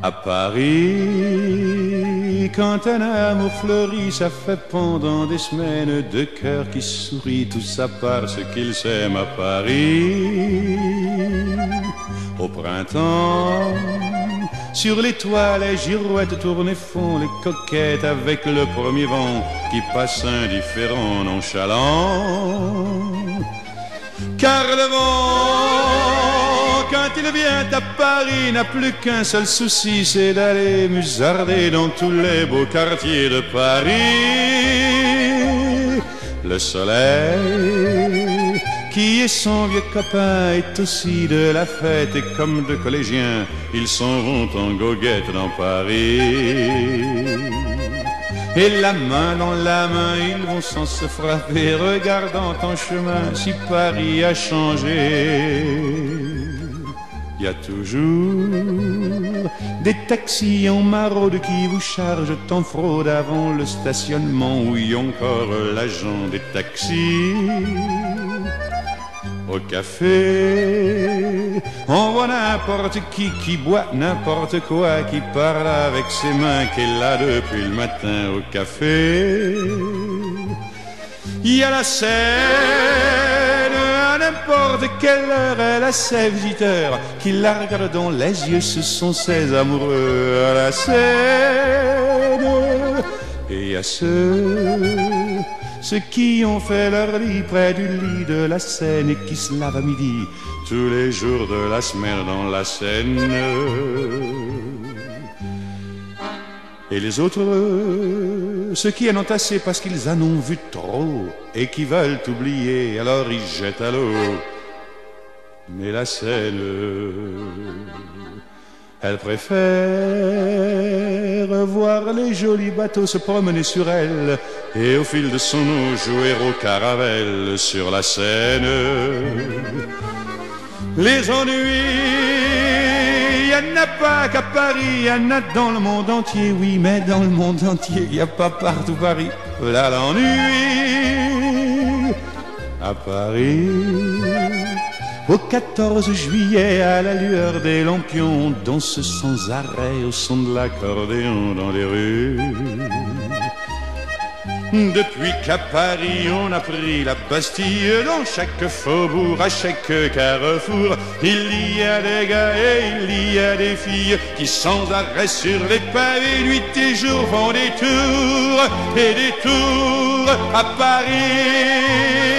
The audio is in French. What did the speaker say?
À Paris, quand un amour fleurit, ça fait pendant des semaines deux cœurs qui sourient, tout ça parce qu'ils s'aiment à Paris. Au printemps, sur les toits, les girouettes tournent et font les coquettes avec le premier vent qui passe indifférent, nonchalant. Car le vent, quand il vient à Paris, n'a plus qu'un seul souci, c'est d'aller musarder dans tous les beaux quartiers de Paris. Le soleil, qui est son vieux copain, est aussi de la fête, et comme deux collégiens, ils s'en vont en goguette dans Paris. Et la main dans la main, ils vont sans se frapper, regardant en chemin si Paris a changé. Il y a toujours des taxis en maraude qui vous chargent en fraude avant le stationnement. Oui, encore l'agent des taxis. Au café, on voit n'importe qui boit n'importe quoi, qui parle avec ses mains, qui est là depuis le matin au café. Il y a la Seine, à n'importe quelle heure, elle a ses visiteurs qui la regardent dans les yeux, ce sont ses amoureux à la Seine. Et il y a ceux qui ont fait leur lit près du lit de la Seine et qui se lavent à midi tous les jours de la semaine dans la Seine. Et les autres, ceux qui en ont assez parce qu'ils en ont vu trop et qui veulent oublier, alors ils jettent à l'eau. Mais la Seine, elle préfère voir les jolis bateaux se promener sur elle et au fil de son eau jouer au caravelle sur la Seine. Les ennuis, il n'y en a pas qu'à Paris, il y en a dans le monde entier, oui, mais dans le monde entier, il n'y a pas partout Paris. Là l'ennui, à Paris. Au 14 juillet, à la lueur des lampions, on danse sans arrêt au son de l'accordéon dans les rues. Depuis qu'à Paris on a pris la Bastille, dans chaque faubourg, à chaque carrefour, il y a des gars et il y a des filles qui sans arrêt sur les pavés, nuit et jour, font des tours à Paris.